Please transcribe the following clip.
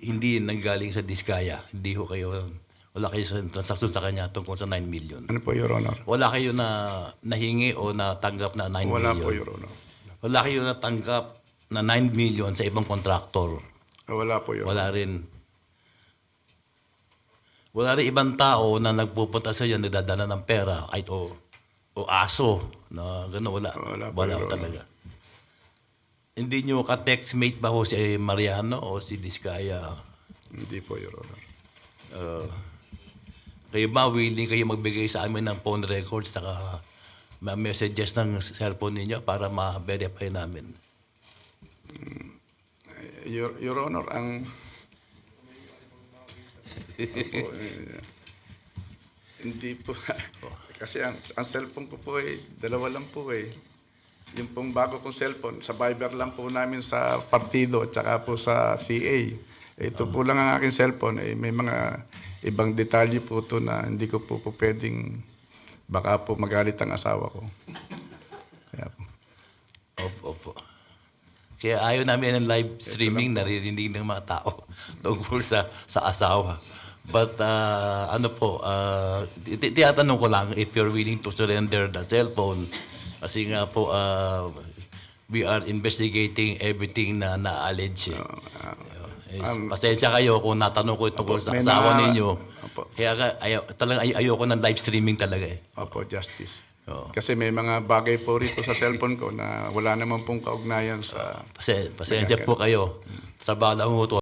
hindi nanggaling sa Diskaya. Hindi ho kayo, wala kayo sa transaksyon sa kanya tungkol sa 9 million. Ano po, Your Honor? Wala kayo na nahingi o natanggap na 9 Wala million. po, Your Honor. Wala kayo natanggap na 9 million sa ibang kontraktor. Wala po, Your Honor. Wala rin. Wala rin ibang tao na nagpupunta sa iyo, nagdadala ng pera, kahit o aso, na gano'n, wala. Wala po, Wala Your ho talaga. Hindi nyo ka-textmate ba ho si Mariano o si Diskaya? Hindi po, Your Honor. Kayo ba willing kayo magbigay sa amin ng phone records saka messages ng cellphone ninyo para ma-verify namin? Your Honor, ang... Hindi po. Kasi ang cellphone ko po dalawa lang po Yung pong bago kong cellphone, sa Viber lang po namin sa partido at saka po sa CA. Ito po lang ang aking cellphone. May mga ibang detalye po ito na hindi ko po pwedeng, baka po magalit ang asawa ko. Kaya po. Opo. Kaya ayaw namin ng live streaming, naririnig ng mga tao tungkol sa asawa. But tiyatanong ko lang if you're willing to surrender the cellphone. Kasi nga po, we are investigating everything na na-allege. Pasensya kayo kung natanong ko tungkol sa asawa ninyo. Kaya talagang ayoko ng live streaming talaga Opo, Justice. Oo. Kasi may mga bagay po rito sa cellphone ko na wala naman pong kaugnayan sa... Pasensya po kayo. Trabaho lang ho to.